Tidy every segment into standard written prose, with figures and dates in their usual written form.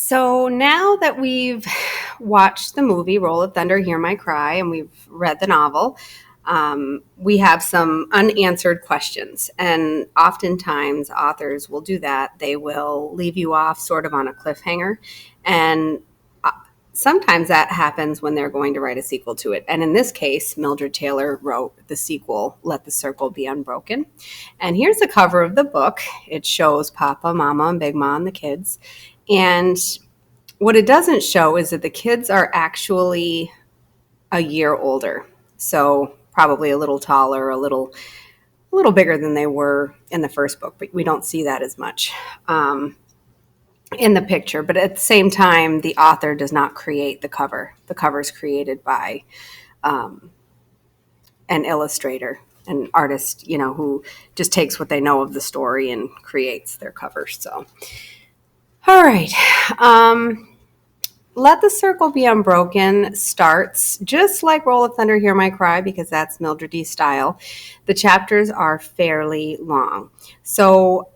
So now that we've watched the movie Roll of Thunder, Hear My Cry, and we've read the novel, we have some unanswered questions. And oftentimes authors will do that. They will leave you off sort of on a cliffhanger. And sometimes that happens when they're going to write a sequel to it. And in this case, Mildred Taylor wrote the sequel, Let the Circle Be Unbroken. And here's the cover of the book. It shows Papa, Mama, and Big Ma and the kids. And what it doesn't show is that the kids are actually a year older. So probably a little taller, a little bigger than they were in the first book, but we don't see that as much in the picture. But at the same time, the author does not create the cover. The cover is created by an illustrator, an artist, who just takes what they know of the story and creates their cover. So, all right. Let the Circle Be Unbroken starts just like Roll of Thunder, Hear My Cry, because that's Mildred D. style. The chapters are fairly long. So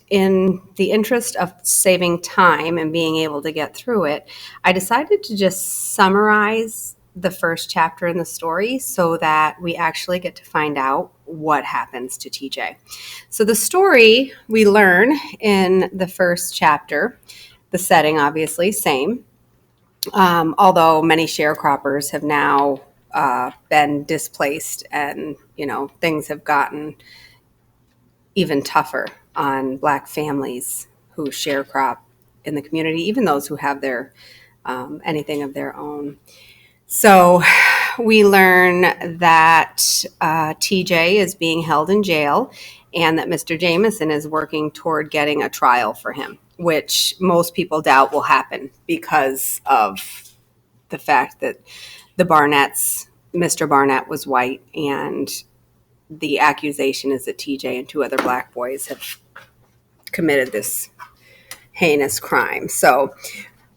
in the interest of saving time and being able to get through it, I decided to just summarize the first chapter in the story so that we actually get to find out what happens to TJ. So the story we learn in the first chapter, the setting, obviously, same. Although many sharecroppers have now been displaced and, things have gotten even tougher on Black families who sharecrop in the community, even those who have their anything of their own. So we learn that TJ is being held in jail and that Mr. Jameson is working toward getting a trial for him, which most people doubt will happen because of the fact that Mr. Barnett was white, and the accusation is that TJ and two other Black boys have committed this heinous crime. So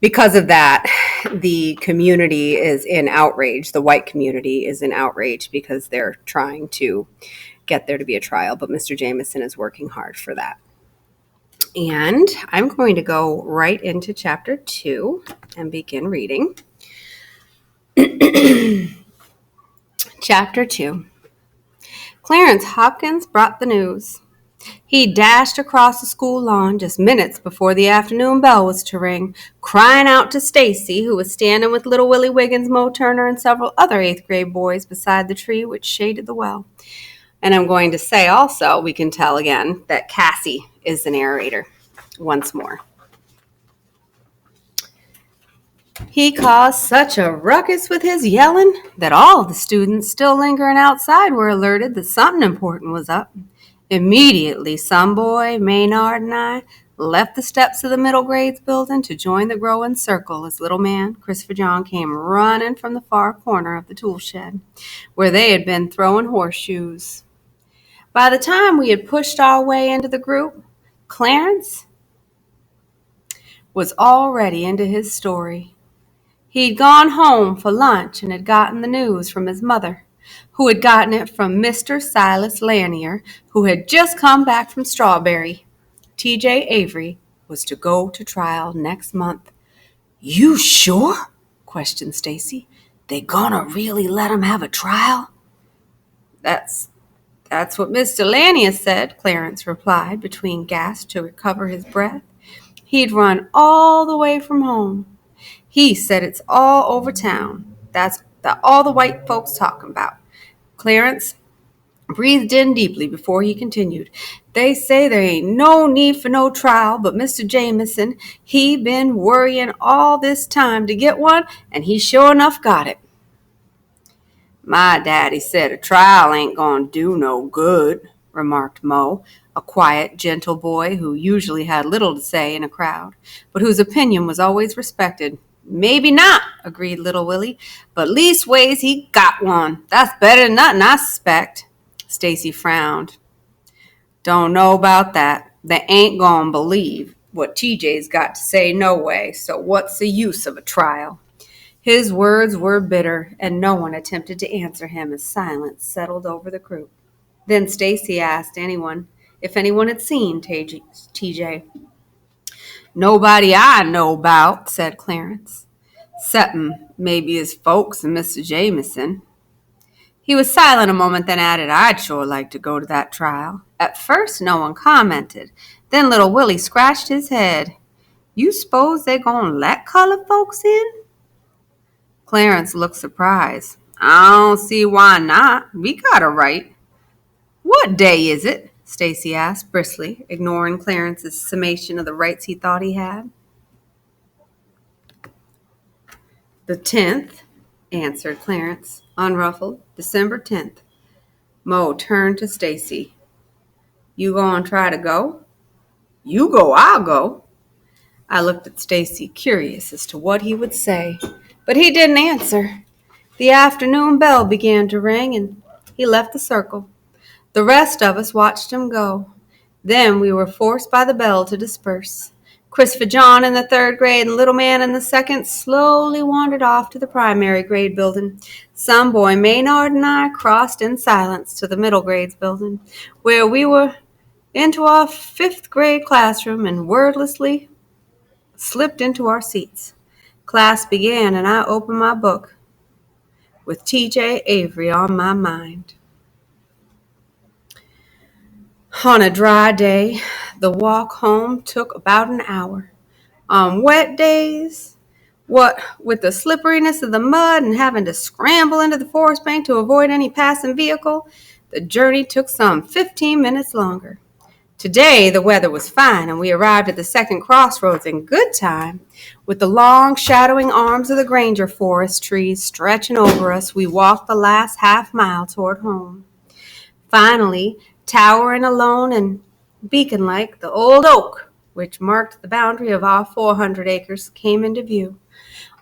because of that, the community is in outrage. The white community is in outrage because they're trying to get there to be a trial, but Mr. Jameson is working hard for that. And I'm going to go right into chapter 2 and begin reading. Chapter 2. Clarence Hopkins brought the news. He dashed across the school lawn just minutes before the afternoon bell was to ring, crying out to Stacy, who was standing with little Willie Wiggins, Mo Turner, and several other 8th grade boys beside the tree which shaded the well. And I'm going to say also, we can tell again, that Cassie is the narrator once more. He caused such a ruckus with his yelling that all the students still lingering outside were alerted that something important was up. Immediately, some boy, Maynard, and I left the steps of the middle grades building to join the growing circle as little man Christopher John came running from the far corner of the tool shed, where they had been throwing horseshoes. By the time we had pushed our way into the group, Clarence was already into his story. He'd gone home for lunch and had gotten the news from his mother, who had gotten it from Mr. Silas Lanier, who had just come back from Strawberry. TJ Avery was to go to trial next month. "You sure?" questioned Stacy. "They gonna really let him have a trial?" That's what Mr. Lanier said," Clarence replied between gasps to recover his breath. "He'd run all the way from home. He said it's all over town. That's all the white folks talking about." Clarence breathed in deeply before he continued. "They say there ain't no need for no trial, but Mr. Jameson, he been worrying all this time to get one, and he sure enough got it." "My daddy said a trial ain't gonna do no good," remarked Mo, a quiet, gentle boy who usually had little to say in a crowd, but whose opinion was always respected. "Maybe not," agreed little Willie, "but leastways he got one. That's better than nothing, I suspect." Stacy frowned. "Don't know about that. They ain't gonna believe what TJ's got to say no way, so what's the use of a trial?" His words were bitter, and no one attempted to answer him as silence settled over the group. Then Stacy asked if anyone had seen TJ. Nobody I know about, said Clarence. "'Ceppin' maybe his folks and Mr. Jameson." He was silent a moment, then added, "I'd sure like to go to that trial." At first no one commented. Then little Willie scratched his head. "You s'pose they gonna let colored folks in?" Clarence looked surprised. "I don't see why not. We got a right." "What day is it?" Stacy asked briskly, ignoring Clarence's summation of the rights he thought he had. "The 10th," answered Clarence, unruffled. "December 10th. Mo turned to Stacy. "You goin' try to go?" "You go, I'll go." I looked at Stacy, curious as to what he would say, but he didn't answer. The afternoon bell began to ring, and he left the circle. The rest of us watched him go. Then we were forced by the bell to disperse. Christopher John in the 3rd grade and little man in the 2nd slowly wandered off to the primary grade building. Some boy Maynard and I crossed in silence to the middle grades building, where we were into our 5th grade classroom and wordlessly slipped into our seats. Class began, and I opened my book with T.J. Avery on my mind. On a dry day, the walk home took about an hour. On wet days, what with the slipperiness of the mud and having to scramble into the forest bank to avoid any passing vehicle, the journey took some 15 minutes longer. Today, the weather was fine, and we arrived at the 2nd crossroads in good time. With the long, shadowing arms of the Granger forest trees stretching over us, we walked the last half-mile toward home. Finally, towering alone and beacon-like, the old oak, which marked the boundary of our 400 acres, came into view.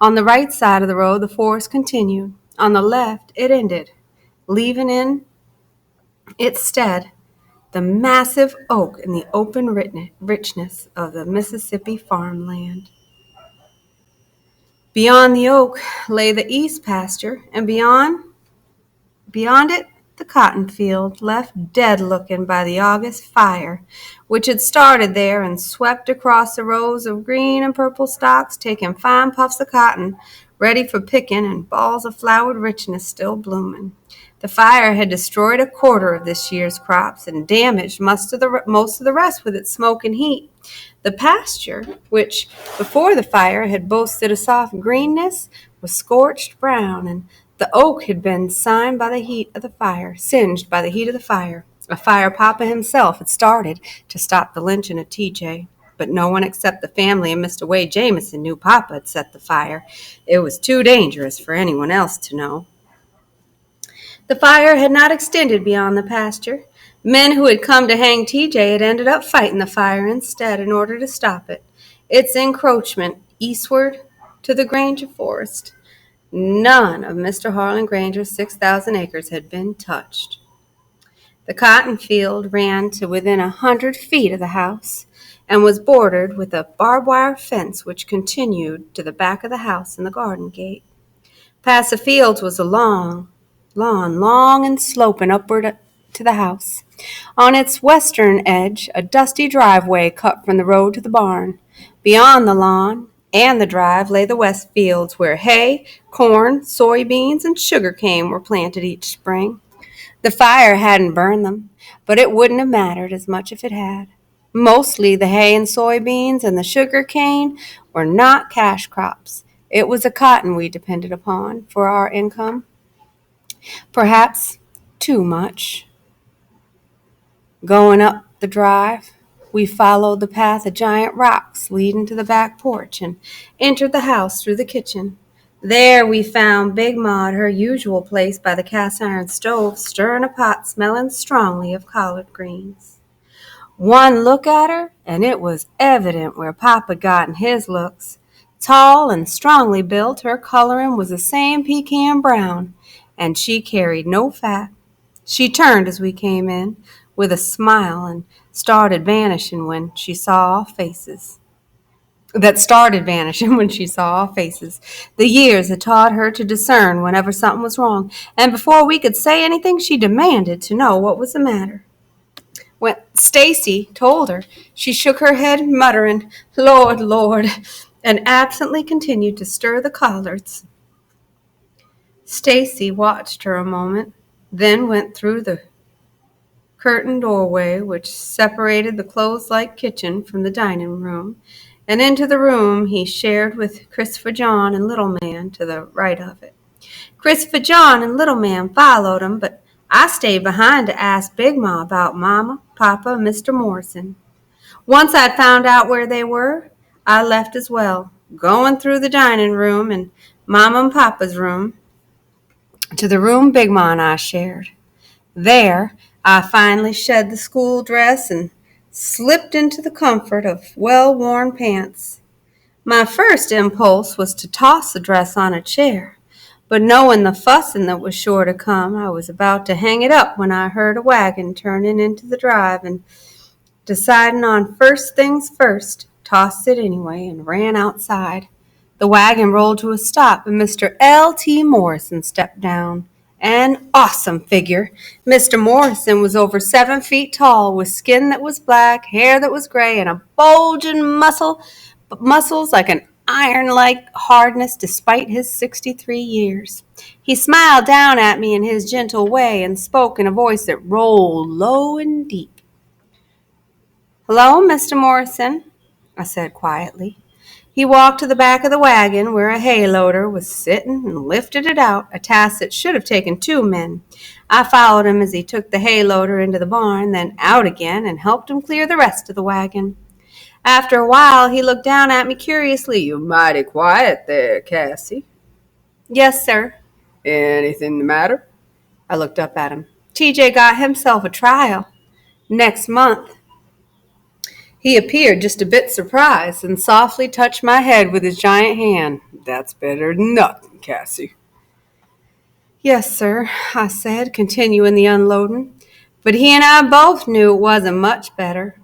On the right side of the road, the forest continued. On the left, it ended, leaving in its stead the massive oak and the open richness of the Mississippi farmland. Beyond the oak lay the east pasture, and beyond it, the cotton field, left dead-looking by the August fire, which had started there and swept across the rows of green and purple stalks, taking fine puffs of cotton, ready for picking, and balls of flowered richness still blooming. The fire had destroyed a quarter of this year's crops and damaged most of the rest with its smoke and heat. The pasture, which before the fire had boasted a soft greenness, was scorched brown, and the oak had been singed by the heat of the fire. A fire Papa himself had started to stop the lynching of TJ. But no one except the family and Mr. Wade Jameson knew Papa had set the fire. It was too dangerous for anyone else to know. The fire had not extended beyond the pasture. Men who had come to hang TJ had ended up fighting the fire instead in order to stop it. Its encroachment eastward to the Granger forest. None of Mr. Harlan Granger's 6,000 acres had been touched. The cotton field ran to within 100 feet of the house and was bordered with a barbed wire fence which continued to the back of the house and the garden gate. Past the fields was a lawn, long and sloping upward to the house. On its western edge, a dusty driveway cut from the road to the barn. Beyond the lawn and the drive lay the west fields, where hay, corn, soybeans, and sugar cane were planted each spring. The fire hadn't burned them, but it wouldn't have mattered as much if it had. Mostly the hay and soybeans and the sugar cane were not cash crops. It was the cotton we depended upon for our income. Perhaps too much. Going up the drive, we followed the path of giant rocks leading to the back porch and entered the house through the kitchen. There we found Big Ma at her usual place by the cast-iron stove, stirring a pot smelling strongly of collard greens. One look at her, and it was evident where Papa gotten his looks. Tall and strongly built, her coloring was the same pecan brown, and she carried no fat. She turned as we came in with a smile and started vanishing when she saw our faces. The years had taught her to discern whenever something was wrong, and before we could say anything, she demanded to know what was the matter. When Stacy told her, she shook her head, muttering, "Lord, Lord," and absently continued to stir the collards. Stacy watched her a moment, then went through the curtained doorway which separated the closed-like kitchen from the dining room, and into the room he shared with Christopher John and Little Man to the right of it. Christopher John and Little Man followed him, but I stayed behind to ask Big Ma about Mama, Papa, and Mr. Morrison. Once I'd found out where they were, I left as well, going through the dining room and Mama and Papa's room to the room Big Ma and I shared. There, I finally shed the school dress and slipped into the comfort of well-worn pants. My first impulse was to toss the dress on a chair, but knowing the fussing that was sure to come, I was about to hang it up when I heard a wagon turning into the drive, and deciding on first things first, tossed it anyway and ran outside. The wagon rolled to a stop, and Mr. L.T. Morrison stepped down. An awesome figure. Mr. Morrison was over 7 feet tall, with skin that was black, hair that was gray, and a bulging muscles like an iron-like hardness despite his 63 years. He smiled down at me in his gentle way and spoke in a voice that rolled low and deep. "Hello, Mr. Morrison," I said quietly. He walked to the back of the wagon where a hay loader was sitting and lifted it out, a task that should have taken 2 men. I followed him as he took the hay loader into the barn, then out again, and helped him clear the rest of the wagon. After a while, he looked down at me curiously. "You're mighty quiet there, Cassie." "Yes, sir." "Anything the matter?" I looked up at him. "TJ got himself a trial next month." He appeared just a bit surprised and softly touched my head with his giant hand. "That's better than nothing, Cassie." "Yes, sir," I said, continuing the unloading. But he and I both knew it wasn't much better.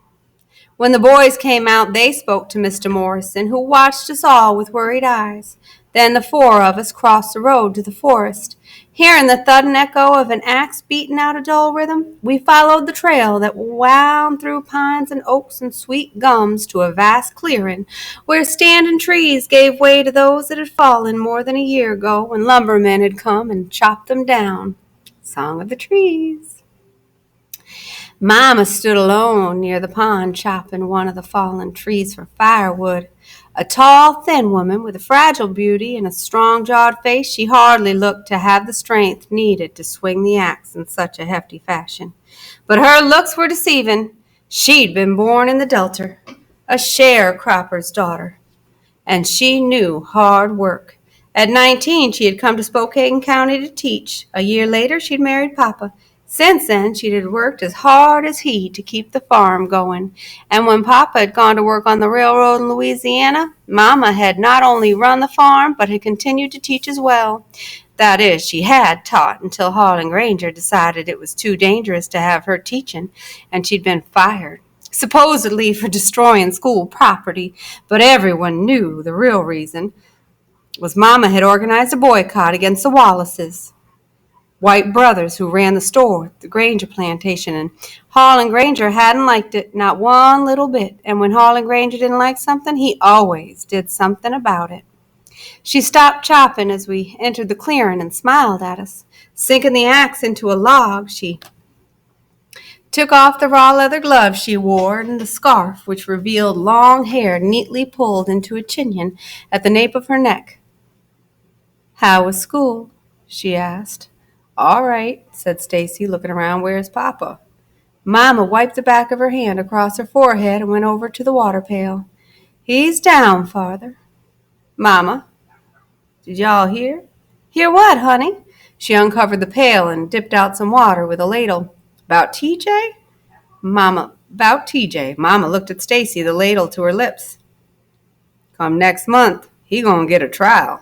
When the boys came out, they spoke to Mr. Morrison, who watched us all with worried eyes. Then the 4 of us crossed the road to the forest. Hearing the thud and echo of an axe beating out a dull rhythm, we followed the trail that wound through pines and oaks and sweet gums to a vast clearing where standing trees gave way to those that had fallen more than a year ago when lumbermen had come and chopped them down. Song of the trees. Mama stood alone near the pond chopping one of the fallen trees for firewood. A tall, thin woman with a fragile beauty and a strong-jawed face, she hardly looked to have the strength needed to swing the axe in such a hefty fashion. But her looks were deceiving. She'd been born in the Delta, a sharecropper's daughter, and she knew hard work. At 19, she had come to Spokane County to teach. A year later, she'd married Papa. Since then, she had worked as hard as he to keep the farm going. And when Papa had gone to work on the railroad in Louisiana, Mama had not only run the farm, but had continued to teach as well. That is, she had taught until Hall and Granger decided it was too dangerous to have her teaching, and she'd been fired, supposedly for destroying school property. But everyone knew the real reason was Mama had organized a boycott against the Wallaces, white brothers who ran the store, the Granger plantation, and Hall and Granger hadn't liked it, not one little bit. And when Hall and Granger didn't like something, he always did something about it. She stopped chopping as we entered the clearing and smiled at us. Sinking the axe into a log, she took off the raw leather gloves she wore and the scarf, which revealed long hair neatly pulled into a chinion at the nape of her neck. "How was school?" she asked. "All right," said Stacy, looking around. "Where's Papa?" Mama wiped the back of her hand across her forehead and went over to the water pail. "He's down, Father." "Mama, did y'all hear?" "Hear what, honey?" She uncovered the pail and dipped out some water with a ladle. "About TJ?" "About TJ." Mama looked at Stacy, the ladle to her lips. "Come next month, he gonna get a trial."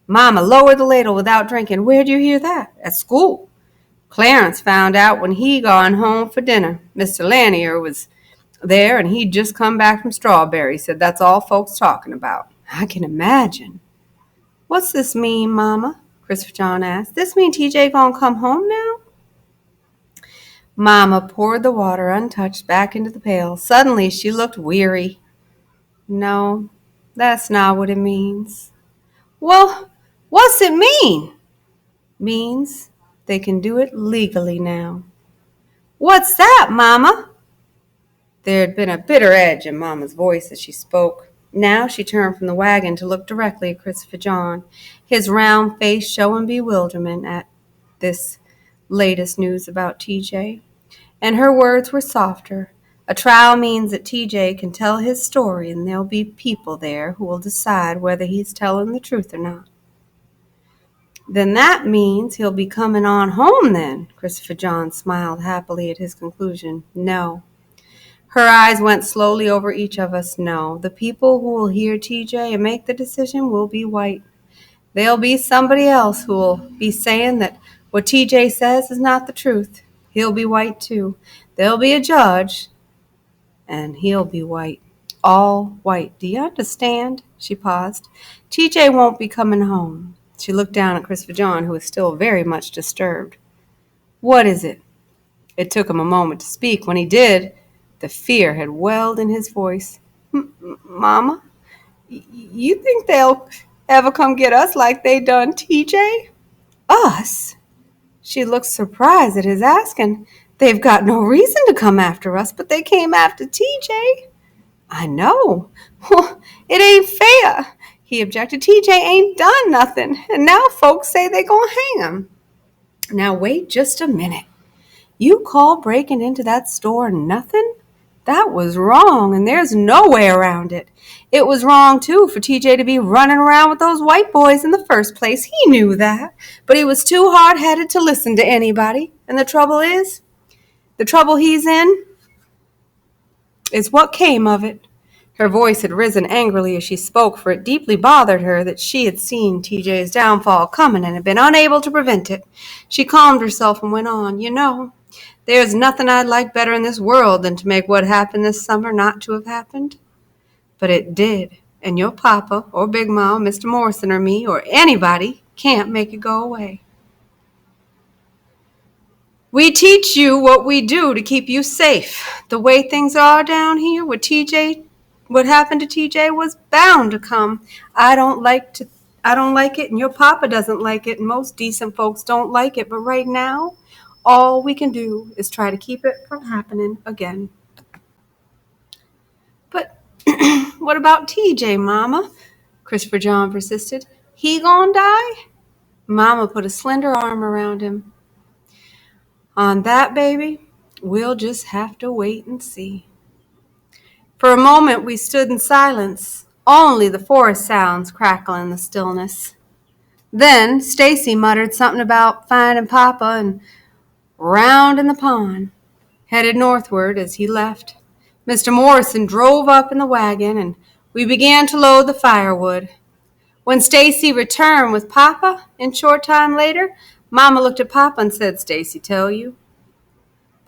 Mama lowered the ladle without drinking. "Where'd you hear that?" "At school. Clarence found out when he gone home for dinner. Mr. Lanier was there, and he'd just come back from Strawberry. Said that's all folks talking about." "I can imagine." "What's this mean, Mama?" Christopher John asked. "This mean TJ gonna come home now?" Mama poured the water untouched back into the pail. Suddenly she looked weary. No, that's not what it means. Well, what's it mean? Means they can do it legally now. What's that, Mama? There had been a bitter edge in Mama's voice as she spoke. Now she turned from the wagon to look directly at Christopher John, his round face showing bewilderment at this latest news about TJ. And her words were softer. A trial means that TJ can tell his story and there'll be people there who will decide whether he's telling the truth or not. Then that means he'll be coming on home then, Christopher John smiled happily at his conclusion. No. Her eyes went slowly over each of us. No. The people who will hear TJ and make the decision will be white. There'll be somebody else who will be saying that what TJ says is not the truth. He'll be white too. There'll be a judge, and he'll be white. All white. Do you understand? She paused. TJ won't be coming home. She looked down at Christopher John, who was still very much disturbed. What is it? It took him a moment to speak. When he did, the fear had welled in his voice. Mama, you think they'll ever come get us like they done TJ? Us? She looked surprised at his asking. They've got no reason to come after us, but they came after TJ. I know. Well, it ain't fair, he objected. TJ ain't done nothing, and now folks say they gonna hang him. Now wait just a minute. You call breaking into that store nothing? That was wrong, and there's no way around it. It was wrong, too, for TJ to be running around with those white boys in the first place. He knew that, but he was too hard-headed to listen to anybody. And the trouble he's in is what came of it. Her voice had risen angrily as she spoke, for it deeply bothered her that she had seen TJ's downfall coming and had been unable to prevent it. She calmed herself and went on. You know, there's nothing I'd like better in this world than to make what happened this summer not to have happened. But it did, and your papa or Big Ma or Mr. Morrison or me or anybody can't make it go away. We teach you what we do to keep you safe. The way things are down here with TJ, what happened to TJ was bound to come. I don't like it, and your papa doesn't like it, and most decent folks don't like it. But right now, all we can do is try to keep it from happening again. But what about TJ, Mama? Christopher John persisted. He gonna die? Mama put a slender arm around him. On that, baby, we'll just have to wait and see. For a moment, we stood in silence, only the forest sounds crackling in the stillness. Then Stacy muttered something about finding Papa and round in the pond, headed northward as he left. Mr. Morrison drove up in the wagon, and we began to load the firewood. When Stacy returned with Papa in short time later, Mama looked at Papa and said, Stacy tell you?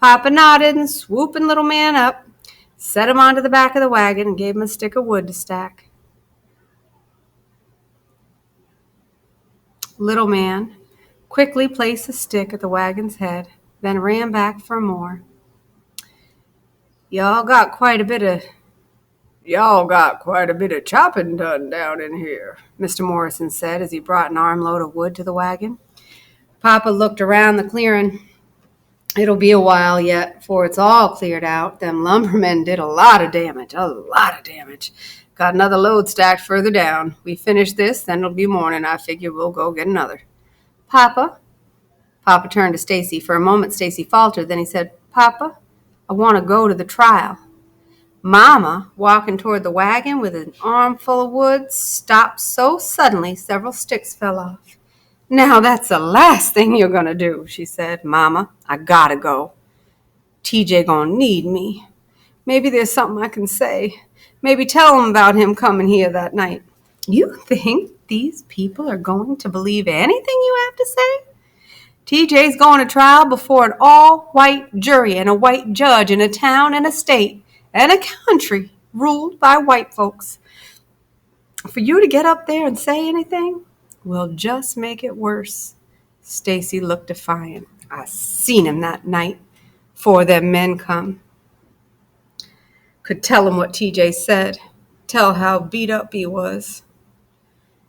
Papa nodded and swooping little man up, set him onto the back of the wagon and gave him a stick of wood to stack. Little man quickly placed a stick at the wagon's head, then ran back for more. Y'all got quite a bit of chopping done down in here, Mr. Morrison said as he brought an armload of wood to the wagon. Papa looked around the clearing. It'll be a while yet before it's all cleared out. Them lumbermen did a lot of damage. Got another load stacked further down. We finish this, then it'll be morning. I figure we'll go get another. Papa turned to Stacy. For a moment, Stacy faltered. Then he said, Papa, I want to go to the trial. Mama, walking toward the wagon with an armful of wood, stopped so suddenly several sticks fell off. Now that's the last thing you're going to do, she said. Mama, I gotta go. TJ gonna need me. Maybe there's something I can say. Maybe tell him about him coming here that night. You think these people are going to believe anything you have to say? TJ's going to trial before an all-white jury and a white judge in a town and a state and a country ruled by white folks. For you to get up there and say anything will just make it worse. Stacy looked defiant. I seen him that night. 'Fore them men come. Could tell him what TJ said. Tell how beat up he was.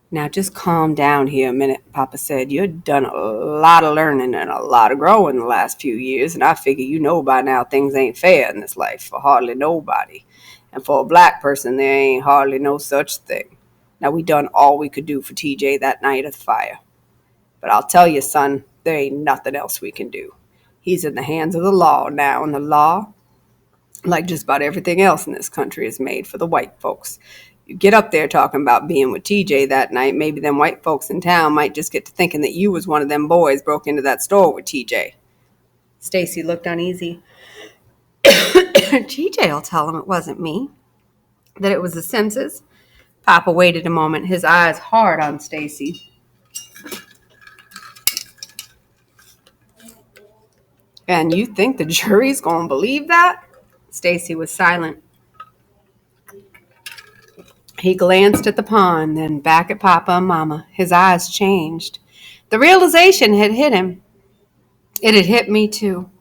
Now just calm down here a minute, Papa said. You've done a lot of learning and a lot of growing the last few years, and I figure you know by now things ain't fair in this life for hardly nobody. And for a black person, there ain't hardly no such thing. Now we done all we could do for TJ that night of the fire. But I'll tell you, son, there ain't nothing else we can do. He's in the hands of the law now, and the law, like just about everything else in this country, is made for the white folks. You get up there talking about being with TJ that night, maybe them white folks in town might just get to thinking that you was one of them boys broke into that store with TJ. Stacy looked uneasy. TJ'll tell him it wasn't me, that it was the Simses. Papa waited a moment, his eyes hard on Stacy. And you think the jury's gonna believe that? Stacy was silent. He glanced at the pond, then back at Papa and Mama. His eyes changed. The realization had hit him. It had hit me, too.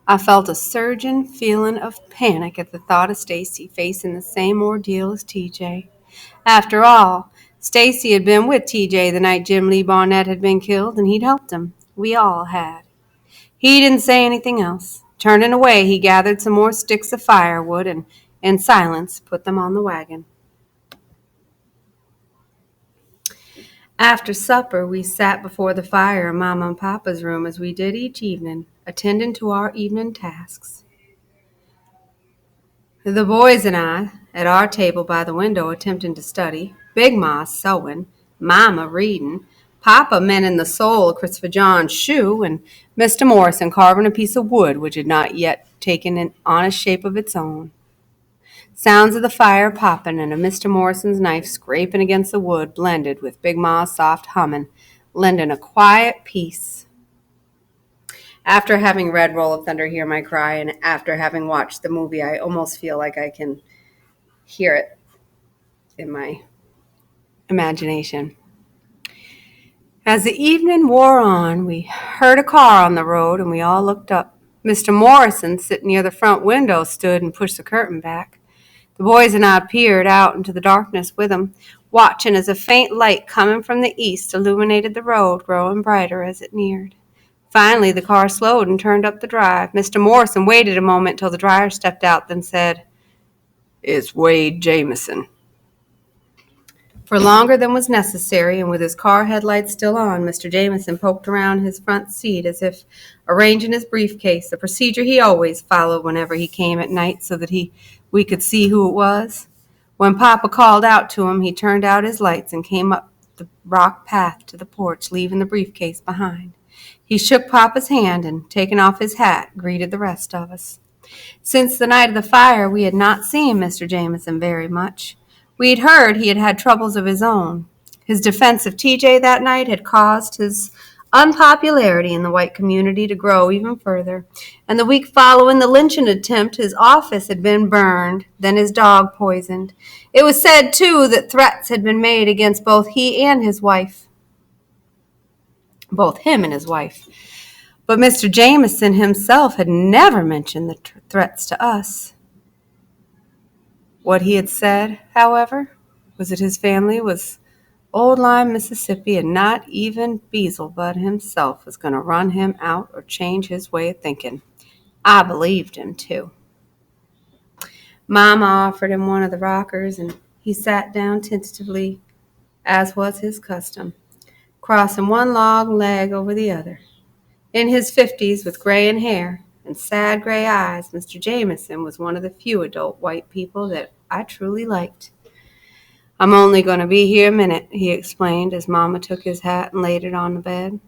I felt a surging feeling of panic at the thought of Stacy facing the same ordeal as TJ. After all, Stacy had been with TJ the night Jim Lee Barnett had been killed, and he'd helped him. We all had. He didn't say anything else. Turning away, he gathered some more sticks of firewood and, in silence, put them on the wagon. After supper, we sat before the fire in Mama and Papa's room as we did each evening, attending to our evening tasks. The boys and I, at our table by the window attempting to study, Big Ma sewing, Mama reading, Papa mending the sole of Christopher John's shoe, and Mr. Morrison carving a piece of wood which had not yet taken an honest shape of its own. Sounds of the fire popping and of Mr. Morrison's knife scraping against the wood blended with Big Ma's soft humming, lending a quiet peace. After having read Roll of Thunder, Hear My Cry, and after having watched the movie, I almost feel like I can hear it in my imagination. As the evening wore on, we heard a car on the road, and we all looked up. Mr. Morrison, sitting near the front window, stood and pushed the curtain back. The boys and I peered out into the darkness with him, watching as a faint light coming from the east illuminated the road, growing brighter as it neared. Finally, the car slowed and turned up the drive. Mr. Morrison waited a moment till the driver stepped out, then said, "It's Wade Jamison." For longer than was necessary, and with his car headlights still on, Mr. Jamison poked around his front seat as if arranging his briefcase, a procedure he always followed whenever he came at night so that we could see who it was. When Papa called out to him, he turned out his lights and came up the rock path to the porch, leaving the briefcase behind. He shook Papa's hand and, taking off his hat, greeted the rest of us. Since the night of the fire, we had not seen Mr. Jamison very much. We had heard he had had troubles of his own. His defense of TJ that night had caused his unpopularity in the white community to grow even further, and the week following the lynching attempt, his office had been burned, then his dog poisoned. It was said, too, that threats had been made against both him and his wife. But Mr. Jamison himself had never mentioned the threats to us. What he had said, however, was that his family was old Lime, Mississippi, and not even Beelzebub himself was going to run him out or change his way of thinking. I believed him, too. Mama offered him one of the rockers, and he sat down tentatively, as was his custom, crossing one long leg over the other. In his 50s, with graying hair and sad gray eyes, Mr. Jamison was one of the few adult white people that I truly liked. "I'm only going to be here a minute," he explained as Mama took his hat and laid it on the bed.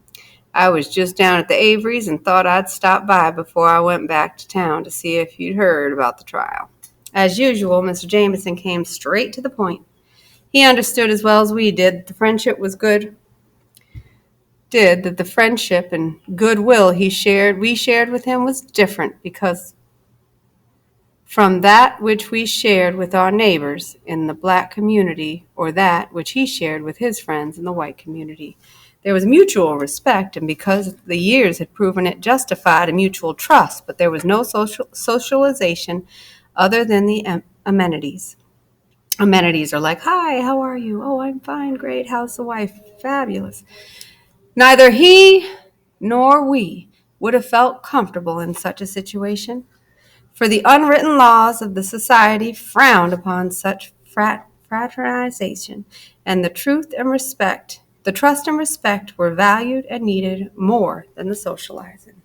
"I was just down at the Averys and thought I'd stop by before I went back to town to see if you'd heard about the trial." As usual, Mr. Jamison came straight to the point. He understood as well as we did that the friendship and goodwill we shared with him was different because from that which we shared with our neighbors in the black community or that which he shared with his friends in the white community. There was mutual respect, and because the years had proven it justified a mutual trust, but there was no socialization other than the amenities. Amenities are like, hi, how are you? Oh, I'm fine, great. How's the wife? Fabulous. Neither he nor we would have felt comfortable in such a situation, for the unwritten laws of the society frowned upon such fraternization, and the trust and respect were valued and needed more than the socializing.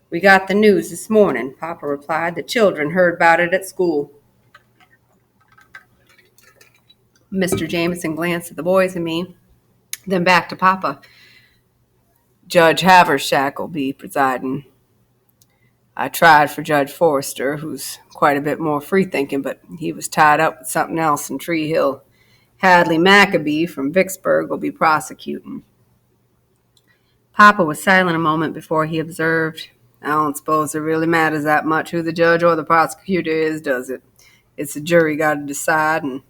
We got the news this morning, Papa replied. The children heard about it at school. Mr. Jameson glanced at the boys and me, then back to Papa. Judge Haversack will be presiding. I tried for Judge Forrester, who's quite a bit more free-thinking, but he was tied up with something else in Tree Hill. Hadley Maccabee from Vicksburg will be prosecuting. Papa was silent a moment before he observed, I don't suppose it really matters that much who the judge or the prosecutor is, does it? It's the jury got to decide, and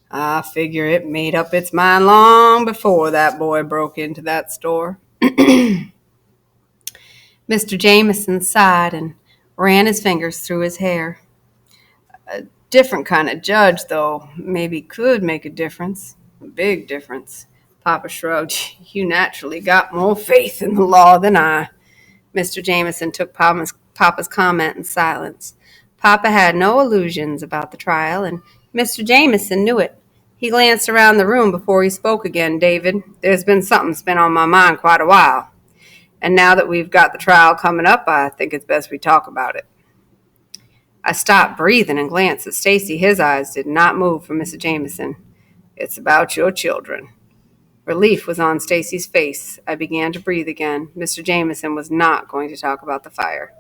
I figure it made up its mind long before that boy broke into that store. Mr. Jameson sighed and ran his fingers through his hair. A different kind of judge, though, maybe could make a difference. A big difference. Papa shrugged. You naturally got more faith in the law than I. Mr. Jameson took Papa's comment in silence. Papa had no illusions about the trial, and Mr. Jameson knew it. He glanced around the room before he spoke again. David, there's been something that's been on my mind quite a while. And now that we've got the trial coming up, I think it's best we talk about it. I stopped breathing and glanced at Stacy. His eyes did not move from Mr. Jameson. It's about your children. Relief was on Stacy's face. I began to breathe again. Mr. Jameson was not going to talk about the fire.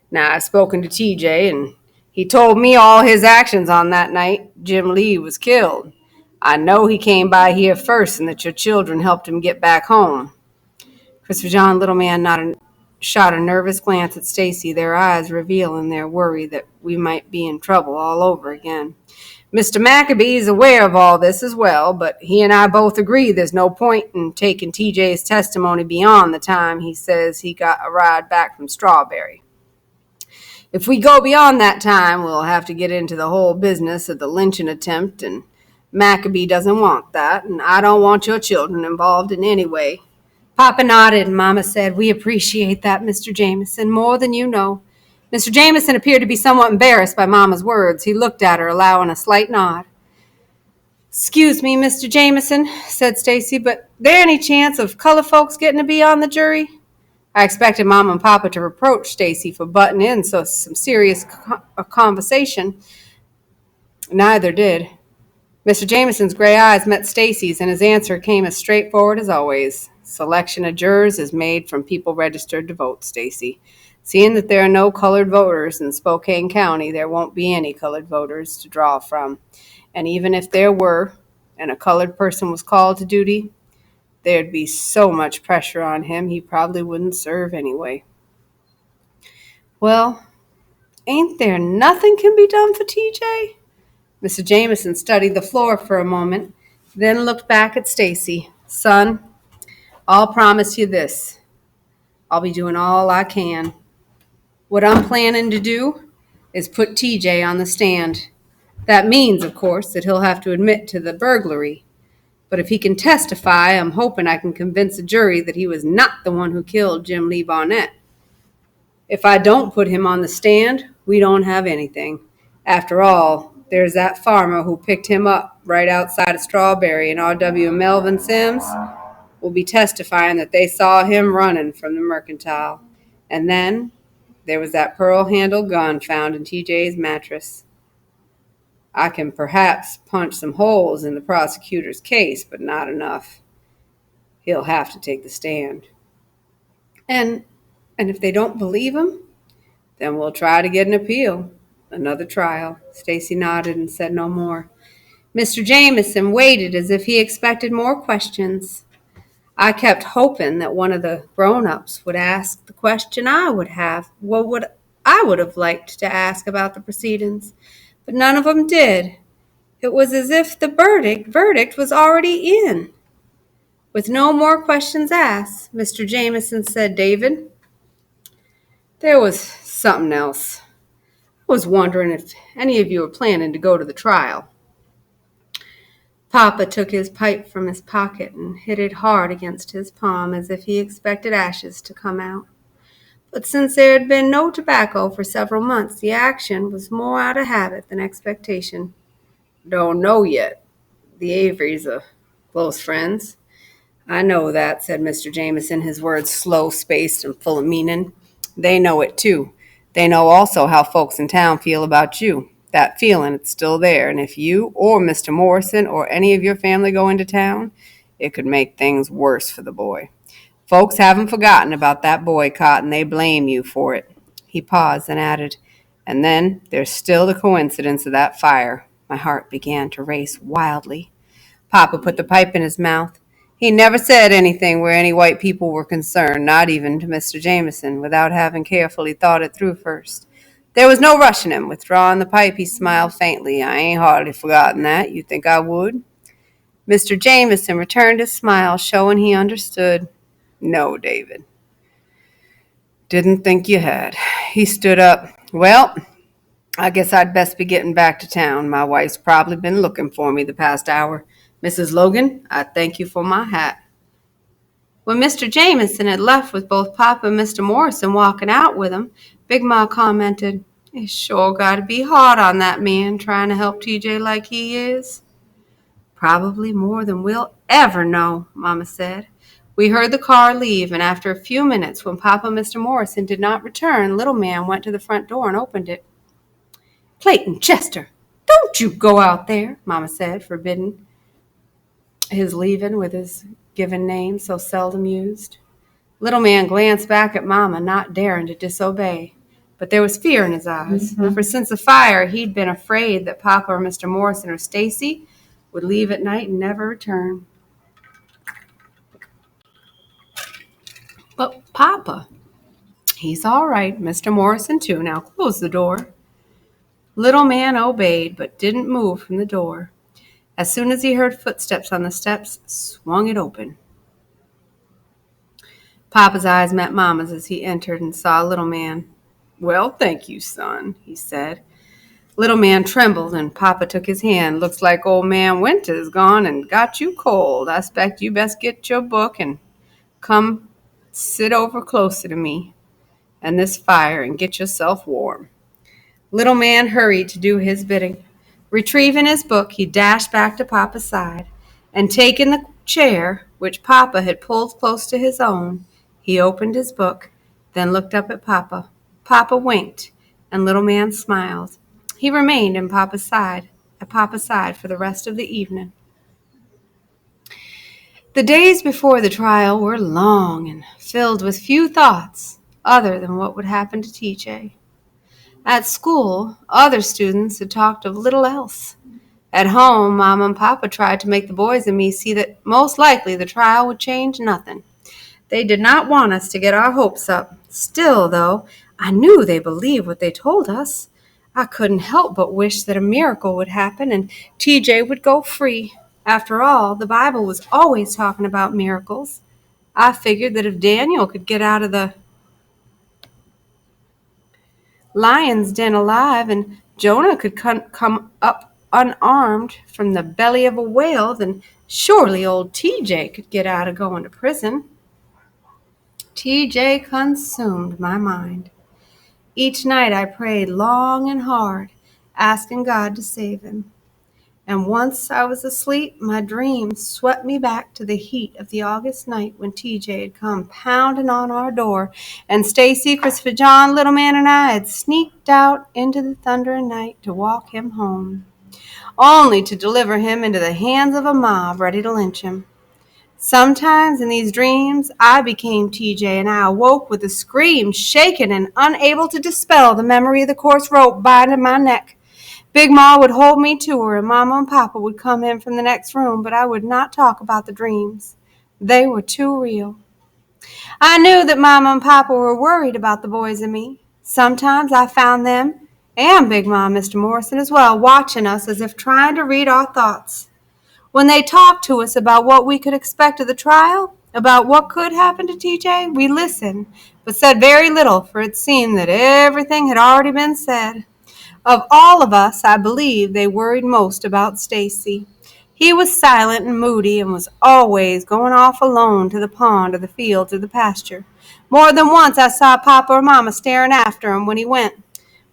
Now, I've spoken to TJ, and he told me all his actions on that night. Jim Lee was killed. I know he came by here first and that your children helped him get back home. Christopher John Littleman shot a nervous glance at Stacy, their eyes revealing their worry that we might be in trouble all over again. Mr. Maccabee is aware of all this as well, but he and I both agree there's no point in taking TJ's testimony beyond the time he says he got a ride back from Strawberry. If we go beyond that time, we'll have to get into the whole business of the lynching attempt, and Maccabee doesn't want that, and I don't want your children involved in any way. Papa nodded, and Mama said, we appreciate that, Mr. Jameson, more than you know. Mr. Jameson appeared to be somewhat embarrassed by Mama's words. He looked at her, allowing a slight nod. Excuse me, Mr. Jameson, said Stacy, but there any chance of colored folks getting to be on the jury? I expected Mama and Papa to reproach Stacy for butting in some serious conversation. Neither did. Mr. Jameson's gray eyes met Stacy's, and his answer came as straightforward as always. Selection of jurors is made from people registered to vote, Stacy. Seeing that there are no colored voters in Spokane County, there won't be any colored voters to draw from. And even if there were, and a colored person was called to duty, there'd be so much pressure on him he probably wouldn't serve anyway. Well, ain't there nothing can be done for TJ? Mr. Jameson studied the floor for a moment, then looked back at Stacy. Son, I'll promise you this. I'll be doing all I can. What I'm planning to do is put TJ on the stand. That means, of course, that he'll have to admit to the burglary. But if he can testify, I'm hoping I can convince the jury that he was not the one who killed Jim Lee Barnett. If I don't put him on the stand, we don't have anything. After all, there's that farmer who picked him up right outside of Strawberry, and R.W. and Melvin Sims will be testifying that they saw him running from the mercantile. And then there was that pearl-handled gun found in TJ's mattress. I can perhaps punch some holes in the prosecutor's case, but not enough. He'll have to take the stand. And if they don't believe him, then we'll try to get an appeal. Another trial. Stacy nodded and said no more. Mr. Jameson waited as if he expected more questions. I kept hoping that one of the grown-ups would ask the question I would have, I would have liked to ask about the proceedings, but none of them did. It was as if the verdict was already in. With no more questions asked, Mr. Jameson said, "David, there was something else. I was wondering if any of you were planning to go to the trial." Papa took his pipe from his pocket and hit it hard against his palm as if he expected ashes to come out. But since there had been no tobacco for several months, the action was more out of habit than expectation. "Don't know yet. The Averys are close friends." "I know that," said Mr. Jameson, his words slow-spaced and full of meaning. "They know it, too. They know also how folks in town feel about you. That feeling, it's still there, and if you or Mr. Morrison or any of your family go into town, it could make things worse for the boy. Folks haven't forgotten about that boycott, and they blame you for it." He paused and added, "And then there's still the coincidence of that fire." My heart began to race wildly. Papa put the pipe in his mouth. He never said anything where any white people were concerned, not even to Mr. Jameson, without having carefully thought it through first. There was no rushing him. Withdrawing the pipe, he smiled faintly. "I ain't hardly forgotten that. You think I would?" Mr. Jameson returned his smile, showing he understood. "No, David. Didn't think you had." He stood up. "Well, I guess I'd best be getting back to town. My wife's probably been looking for me the past hour. Mrs. Logan, I thank you for my hat." When Mr. Jameson had left with both Papa and Mr. Morrison walking out with him, Big Ma commented, "It's sure got to be hard on that man trying to help TJ like he is." "Probably more than we'll ever know," Mama said. We heard the car leave, and after a few minutes, when Papa and Mr. Morrison did not return, Little Man went to the front door and opened it. "Clayton Chester, don't you go out there," Mama said, forbidding his leaving with his given name so seldom used. Little Man glanced back at Mama, not daring to disobey. But there was fear in his eyes, for since the fire, he'd been afraid that Papa or Mr. Morrison or Stacy would leave at night and never return. "But Papa, he's all right. Mr. Morrison, too. Now close the door." Little Man obeyed, but didn't move from the door. As soon as he heard footsteps on the steps, swung it open. Papa's eyes met Mama's as he entered and saw Little Man. "Well, thank you, son," he said. Little Man trembled, and Papa took his hand. "Looks like old man Winter's gone and got you cold. I expect you best get your book and come sit over closer to me and this fire and get yourself warm." Little Man hurried to do his bidding. Retrieving his book, he dashed back to Papa's side, and taking the chair, which Papa had pulled close to his own, he opened his book, then looked up at Papa. Papa winked, and Little Man smiled. He remained at Papa's side for the rest of the evening. The days before the trial were long and filled with few thoughts other than what would happen to TJ. At school, other students had talked of little else. At home, Mama and Papa tried to make the boys and me see that most likely the trial would change nothing. They did not want us to get our hopes up. Still, though, I knew they believed what they told us. I couldn't help but wish that a miracle would happen and TJ would go free. After all, the Bible was always talking about miracles. I figured that if Daniel could get out of the lion's den alive, and Jonah could come up unarmed from the belly of a whale, then surely old TJ could get out of going to prison. TJ consumed my mind. Each night I prayed long and hard, asking God to save him. And once I was asleep, my dreams swept me back to the heat of the August night when TJ had come pounding on our door, and Stacy, Christopher John, Little Man, and I had sneaked out into the thundering night to walk him home, only to deliver him into the hands of a mob ready to lynch him. Sometimes in these dreams, I became TJ, and I awoke with a scream, shaken and unable to dispel the memory of the coarse rope binding my neck. Big Ma would hold me to her, and Mama and Papa would come in from the next room, but I would not talk about the dreams. They were too real. I knew that Mama and Papa were worried about the boys and me. Sometimes I found them, and Big Ma and Mr. Morrison as well, watching us as if trying to read our thoughts. When they talked to us about what we could expect of the trial, about what could happen to TJ, we listened, but said very little, for it seemed that everything had already been said. Of all of us, I believe they worried most about Stacy. He was silent and moody and was always going off alone to the pond or the fields or the pasture. More than once I saw Papa or Mama staring after him when he went,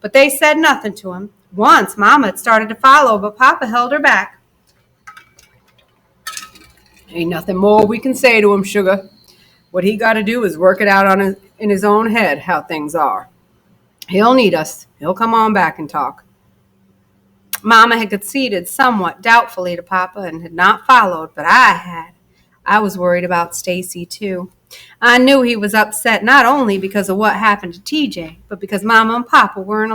but they said nothing to him. Once Mama had started to follow, but Papa held her back. Ain't nothing more we can say to him, sugar. What he got to do is work it out in his own head how things are. He'll need us. He'll come on back and talk. Mama had conceded somewhat doubtfully to Papa and had not followed, but I had. I was worried about Stacy, too. I knew he was upset not only because of what happened to TJ, but because Mama and Papa were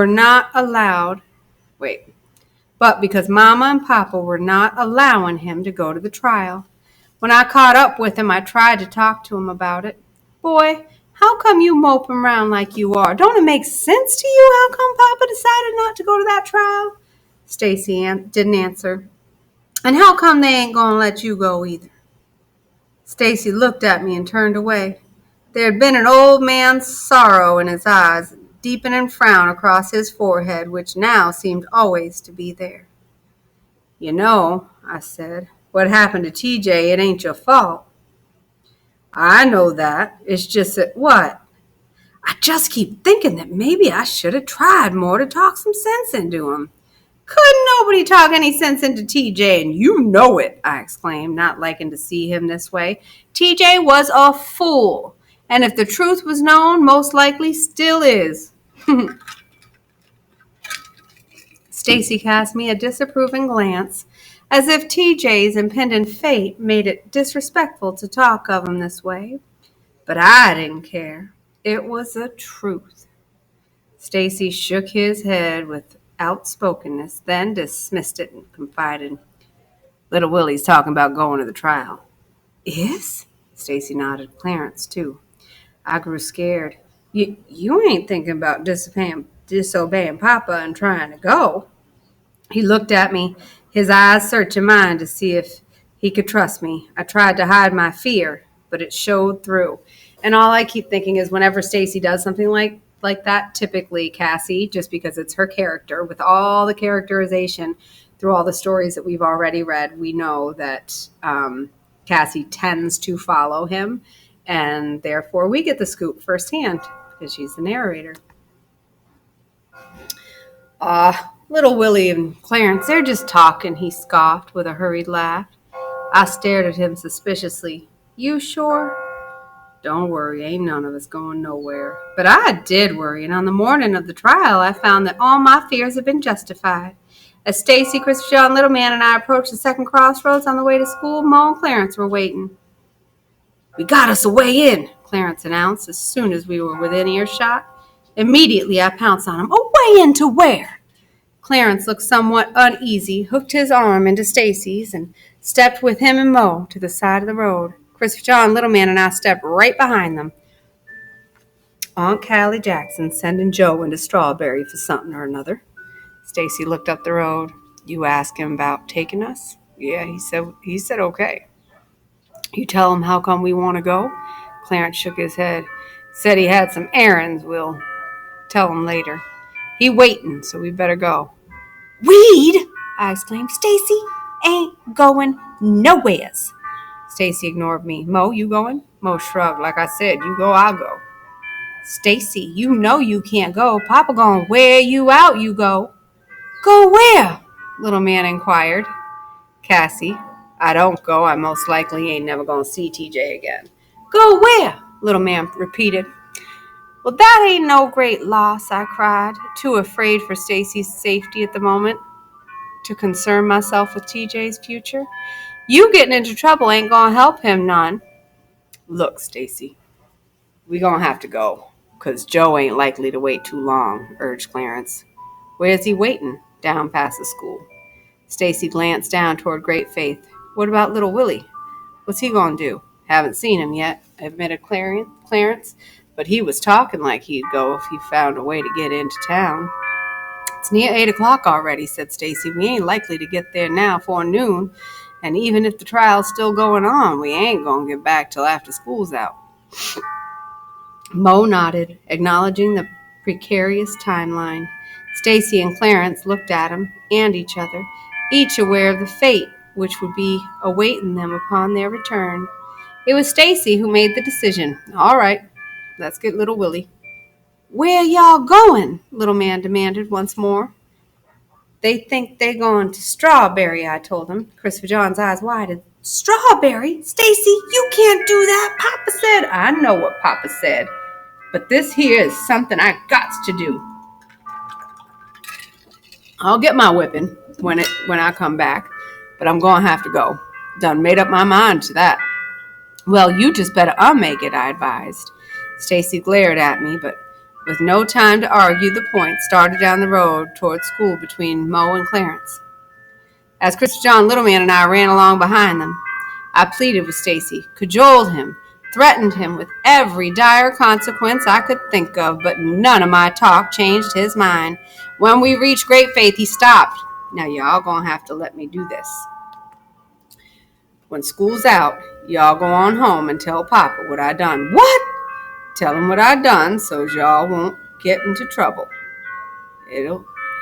not allowing him to go to the trial. When I caught up with him, I tried to talk to him about it. Boy, how come you moping around like you are? Don't it make sense to you how come Papa decided not to go to that trial? Stacy didn't answer. And how come they ain't going to let you go either? Stacy looked at me and turned away. There had been an old man's sorrow in his eyes, a deepening frown across his forehead, which now seemed always to be there. You know, I said, what happened to TJ, it ain't your fault. I know that. It's just that what? I just keep thinking that maybe I should have tried more to talk some sense into him. Couldn't nobody talk any sense into TJ, and you know it, I exclaimed, not liking to see him this way. TJ was a fool, and if the truth was known, most likely still is. Stacy cast me a disapproving glance, as if TJ's impending fate made it disrespectful to talk of him this way. But I didn't care. It was the truth. Stacy shook his head with outspokenness, then dismissed it and confided, Little Willie's talking about going to the trial. Is? Stacy nodded. Clarence, too. I grew scared. You ain't thinking about disobeying Papa and trying to go? He looked at me, his eyes searching mine to see if he could trust me. I tried to hide my fear, but it showed through. And all I keep thinking is whenever Stacy does something like that, typically Cassie, just because it's her character, with all the characterization through all the stories that we've already read, we know that Cassie tends to follow him, and therefore we get the scoop firsthand because she's the narrator. Little Willie and Clarence, they're just talking, he scoffed with a hurried laugh. I stared at him suspiciously. You sure? Don't worry, ain't none of us going nowhere. But I did worry, and on the morning of the trial, I found that all my fears had been justified. As Stacy, Christopher John, Little Man, and I approached the second crossroads on the way to school, Mo and Clarence were waiting. We got us a way in, Clarence announced as soon as we were within earshot. Immediately, I pounced on him. A way into where? Clarence looked somewhat uneasy, hooked his arm into Stacy's, and stepped with him and Mo to the side of the road. Christopher John, Little Man, and I stepped right behind them. Aunt Callie Jackson sending Joe into Strawberry for something or another. Stacy looked up the road. You ask him about taking us? Yeah, he said okay. You tell him how come we want to go? Clarence shook his head. Said he had some errands. We'll tell him later. He waiting, so we better go. Reed! I exclaimed. Stacy ain't going nowheres. Stacy ignored me. Mo, you going? Mo shrugged. Like I said, you go, I'll go. Stacy, you know you can't go. Papa gonna wear you out, you go. Go where? Little Man inquired. Cassie, I don't go. I most likely ain't never gonna see TJ again. Go where? Little Man repeated. Well, that ain't no great loss, I cried, too afraid for Stacy's safety at the moment to concern myself with TJ's future. You getting into trouble ain't gonna help him none. Look, Stacy, we gonna have to go, 'cause Joe ain't likely to wait too long, urged Clarence. Where's he waiting? Down past the school. Stacy glanced down toward Great Faith. What about little Willie? What's he gonna do? Haven't seen him yet, admitted Clarence, but he was talking like he'd go if he found a way to get into town. It's "It's near 8 o'clock already," said Stacy. "We ain't likely to get there now before noon, and even if the trial's still going on, we ain't gonna get back till after school's out." Mo nodded, acknowledging the precarious timeline. Stacy and Clarence looked at him and each other, each aware of the fate which would be awaiting them upon their return. It was Stacy who made the decision. "All right, let's get little Willie." "Where y'all going?" Little man demanded once more. "They think they're going to Strawberry," I told him. Christopher John's eyes widened. "Strawberry? Stacy, you can't do that. Papa said." "I know what Papa said, but this here is something I gots to do. I'll get my whipping when I come back, but I'm going to have to go. Done made up my mind to that." "Well, you just better unmake it," I advised. Stacy glared at me, but with no time to argue the point, started down the road toward school between Mo and Clarence. As Chris John, Little Man, and I ran along behind them, I pleaded with Stacy, cajoled him, threatened him with every dire consequence I could think of, but none of my talk changed his mind. When we reached Great Faith, he stopped. "Now, y'all gonna have to let me do this. When school's out, y'all go on home and tell Papa what I done." "What?" "Tell him what I done so's y'all won't get into trouble.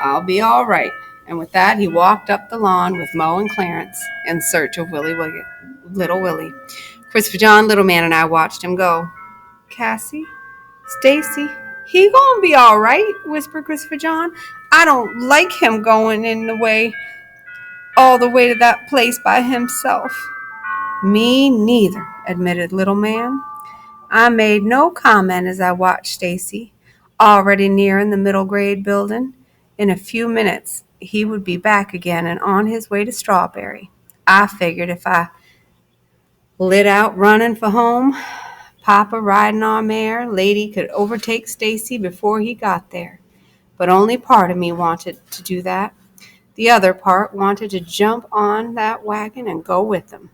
I'll be all right." And with that, he walked up the lawn with Mo and Clarence in search of little Willie. Christopher John, Little Man, and I watched him go. "Cassie, Stacy, he gonna be all right," whispered Christopher John. "I don't like him going all the way to that place by himself." "Me neither," admitted Little Man. I made no comment as I watched Stacy, already nearing the middle grade building. In a few minutes, he would be back again and on his way to Strawberry. I figured if I lit out running for home, Papa riding our mare, Lady could overtake Stacy before he got there. But only part of me wanted to do that. The other part wanted to jump on that wagon and go with him.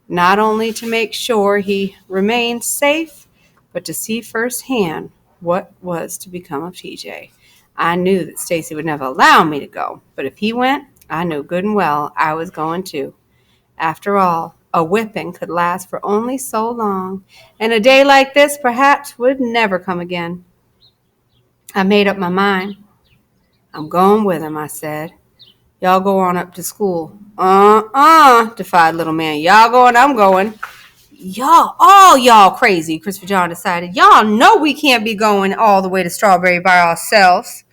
Not only to make sure he remained safe, but to see firsthand what was to become of TJ. I knew that Stacy would never allow me to go, but if he went, I knew good and well I was going too. After all, a whipping could last for only so long, and a day like this perhaps would never come again. I made up my mind. "I'm going with him," I said. "Y'all go on up to school." Defied Little Man. "Y'all going, I'm going." All y'all crazy," Christopher John decided. "Y'all know we can't be going all the way to Strawberry by ourselves.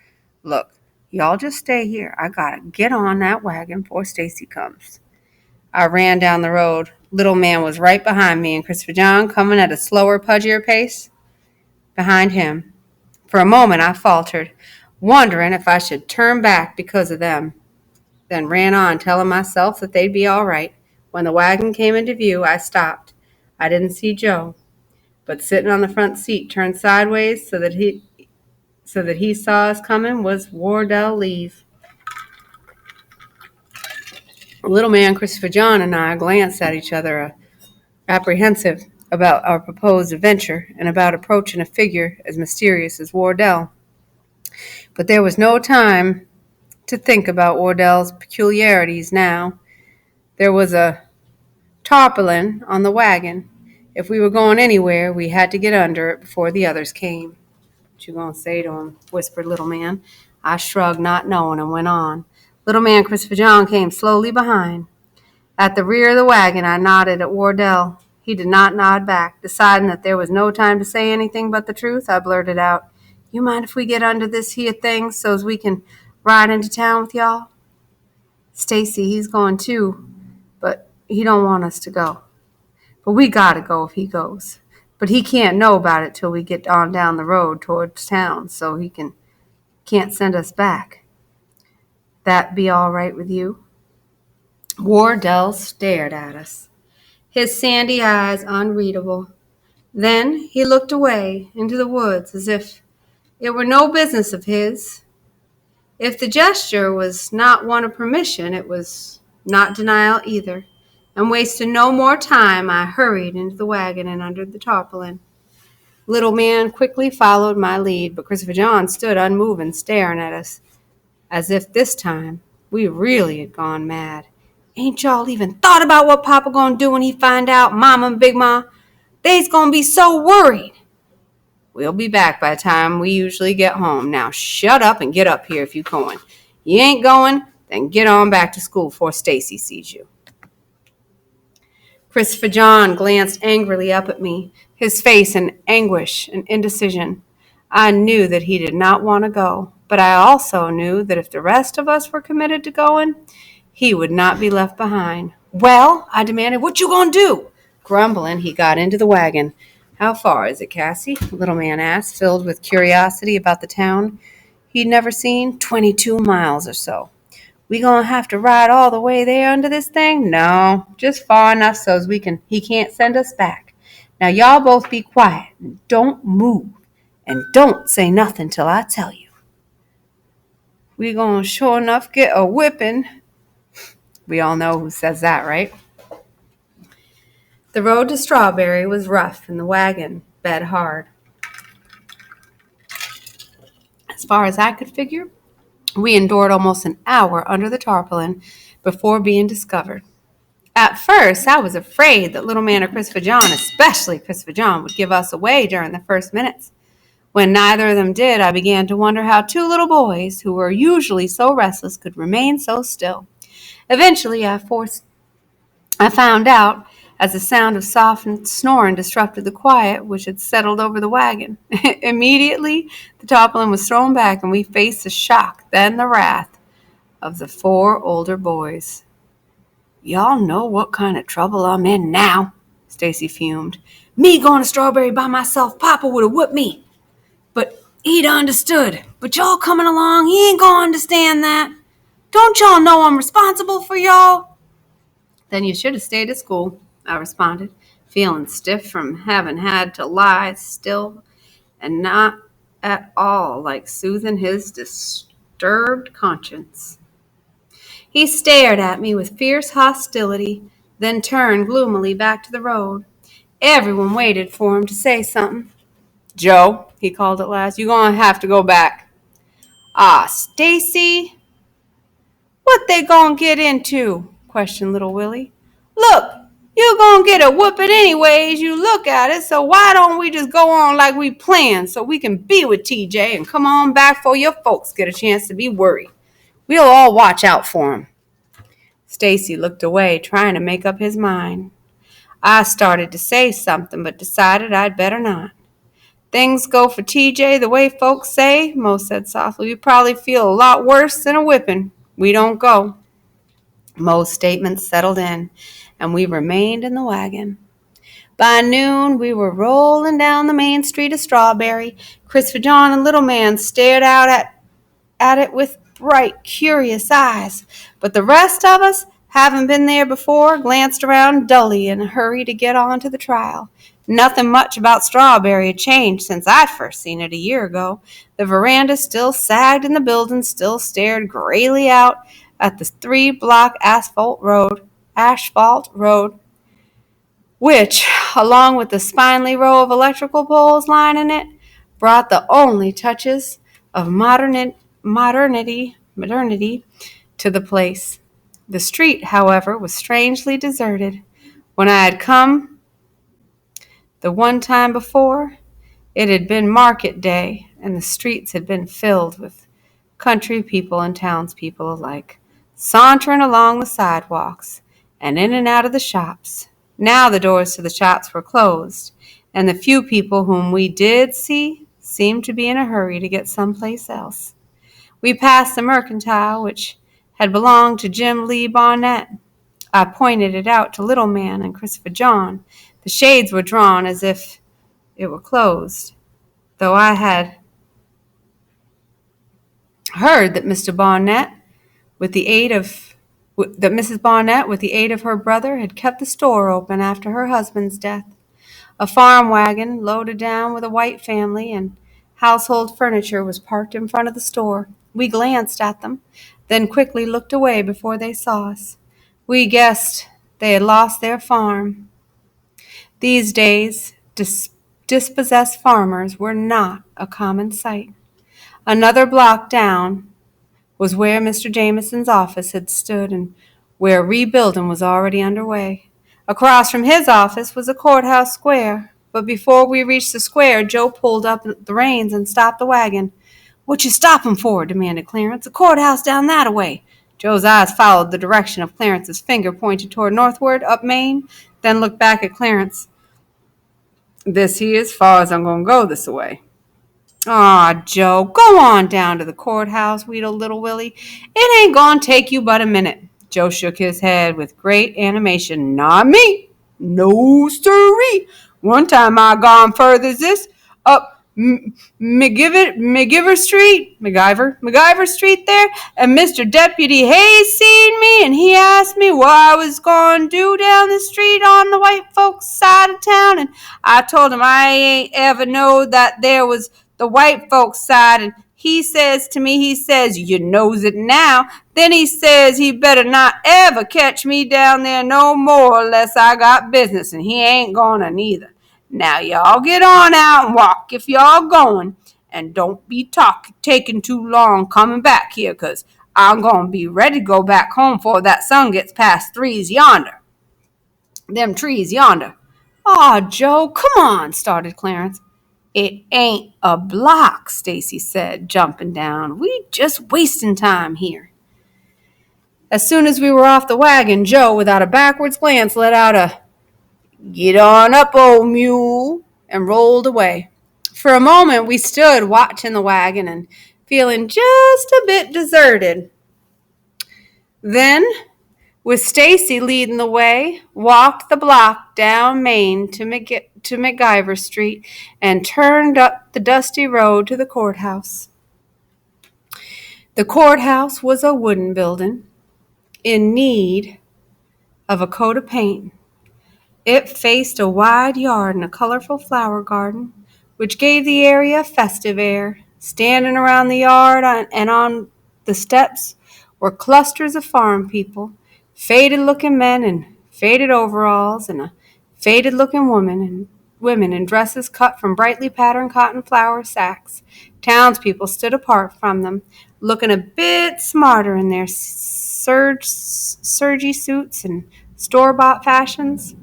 Look, y'all just stay here. I gotta get on that wagon before Stacy comes." I ran down the road. Little Man was right behind me, and Christopher John coming at a slower, pudgier pace behind him. For a moment I faltered, wondering if I should turn back because of them, then ran on, telling myself that they'd be all right. When the wagon came into view, I stopped. I didn't see Joe, but sitting on the front seat, turned sideways so that he saw us coming, was Wardell Leave. Little Man, Christopher John, and I glanced at each other, apprehensive about our proposed adventure and about approaching a figure as mysterious as Wardell. But there was no time to think about Wardell's peculiarities now. There was a tarpaulin on the wagon. If we were going anywhere, we had to get under it before the others came. "What you gonna say to him?" whispered Little Man. I shrugged, not knowing, and went on. Little Man, Christopher John, came slowly behind. At the rear of the wagon, I nodded at Wardell. He did not nod back. Deciding that there was no time to say anything but the truth, I blurted out, "You mind if we get under this here thing so's we can ride into town with y'all?" "Stacy, he's going too, but he don't want us to go." "But we gotta go if he goes. But he can't know about it till we get on down the road towards town, so he can't send us back. That be all right with you?" Wardell stared at us, his sandy eyes unreadable. Then he looked away into the woods as if it were no business of his. If the gesture was not one of permission, it was not denial either. And wasting no more time, I hurried into the wagon and under the tarpaulin. Little Man quickly followed my lead, but Christopher John stood unmoving, staring at us. as if this time we really had gone mad. Ain't y'all even thought about what Papa gonna do when he find out, Mama and Big Ma? They's gonna be so worried. We'll be back by the time we usually get home. Now shut up and get up here if you going. You ain't going, then get on back to school before Stacy sees you. Christopher John glanced angrily up at me, his face in anguish and indecision. I knew that he did not want to go, but I also knew that if the rest of us were committed to going, he would not be left behind. Well, I demanded, what you gonna do? Grumbling, he got into the wagon. How far is it, Cassie? The little man asked, filled with curiosity about the town he'd never seen. 22 miles or so. We gonna have to ride all the way there under this thing? No, just far enough so as he can't send us back. Now y'all both be quiet and don't move. And don't say nothing till I tell you. We gonna sure enough get a whipping. We all know who says that, right? The road to Strawberry was rough and the wagon bed hard. As far as I could figure, we endured almost an hour under the tarpaulin before being discovered. At first, I was afraid that little man or Christopher John, especially Christopher John, would give us away during the first minutes. When neither of them did, I began to wonder how two little boys, who were usually so restless, could remain so still. Eventually, I found out as the sound of soft snoring disrupted the quiet which had settled over the wagon. Immediately, the tarpaulin was thrown back, and we faced the shock, then the wrath, of the four older boys. Y'all know what kind of trouble I'm in now, Stacy fumed. Me going to Strawberry by myself, Papa would have whipped me. But he'd understood. But y'all coming along, he ain't gonna understand that. Don't y'all know I'm responsible for y'all? Then you should have stayed at school, I responded, feeling stiff from having had to lie still and not at all like soothing his disturbed conscience. He stared at me with fierce hostility, then turned gloomily back to the road. Everyone waited for him to say something. Joe, he called at last, you gonna have to go back. Ah, Stacy, what they gonna get into? Questioned little Willie. Look, you gonna get a whooping anyways you look at it, so why don't we just go on like we planned so we can be with TJ and come on back before your folks get a chance to be worried. We'll all watch out for him. Stacy looked away, trying to make up his mind. I started to say something, but decided I'd better not. Things go for TJ the way folks say, Mo said softly. We probably feel a lot worse than a whipping. We don't go. Mo's statement settled in, and we remained in the wagon. By noon, we were rolling down the main street of Strawberry. Christopher John and Little Man stared out at it with bright, curious eyes. But the rest of us, having been there before, glanced around dully in a hurry to get on to the trial. Nothing much about Strawberry had changed since I'd first seen it a year ago. The veranda still sagged and the building still stared grayly out at the 3-block asphalt road, which, along with the spindly row of electrical poles lining it, brought the only touches of modernity to the place. The street, however, was strangely deserted. When I had come the one time before, it had been market day, and the streets had been filled with country people and townspeople alike, sauntering along the sidewalks and in and out of the shops. Now the doors to the shops were closed, and the few people whom we did see seemed to be in a hurry to get someplace else. We passed the mercantile, which had belonged to Jim Lee Barnett. I pointed it out to Little Man and Christopher John. The shades were drawn as if it were closed, though I had heard that Mrs. Barnett, with the aid of her brother, had kept the store open after her husband's death. A farm wagon, loaded down with a white family and household furniture, was parked in front of the store. We glanced at them, then quickly looked away before they saw us. We guessed they had lost their farm. These days, dispossessed farmers were not a common sight. Another block down was where Mr. Jameson's office had stood and where rebuilding was already underway. Across from his office was a courthouse square, but before we reached the square, Joe pulled up the reins and stopped the wagon. "What you stoppin' for?" demanded Clarence. "The courthouse down that-a-way." Joe's eyes followed the direction of Clarence's finger pointed toward northward, up Main, then looked back at Clarence. "This here as far as I'm going to go this-a-way." "Aw, Joe, go on down to the courthouse," wheedled little Willie. "It ain't going to take you but a minute." Joe shook his head with great animation. "Not me. No, sirree. One time I gone further's this, up McGiver Street there, and Mr. Deputy Hayes seen me, and he asked me what I was going to do down the street on the white folks' side of town, and I told him I ain't ever knowed that there was the white folks' side, and he says to me, he says, 'You knows it now.' Then he says he better not ever catch me down there no more unless I got business, and he ain't gonna neither. Now y'all get on out and walk if y'all going, and don't be taking too long coming back here, 'cause I'm going to be ready to go back home before that sun gets past them trees yonder." "Aw, Joe, come on," started Clarence. "It ain't a block," Stacy said, jumping down. "We just wasting time here." As soon as we were off the wagon, Joe, without a backwards glance, let out a "Get on up, old mule," and rolled away. For a moment we stood watching the wagon and feeling just a bit deserted. Then, with Stacy leading the way, walked the block down Main to McGiver Street and turned up the dusty road to the courthouse. The courthouse was a wooden building in need of a coat of paint. It faced a wide yard and a colorful flower garden, which gave the area a festive air. Standing around the yard and on the steps were clusters of farm people, faded-looking men in faded overalls, and a faded-looking women in dresses cut from brightly patterned cotton flower sacks. Townspeople stood apart from them, looking a bit smarter in their sergy suits and store-bought fashions.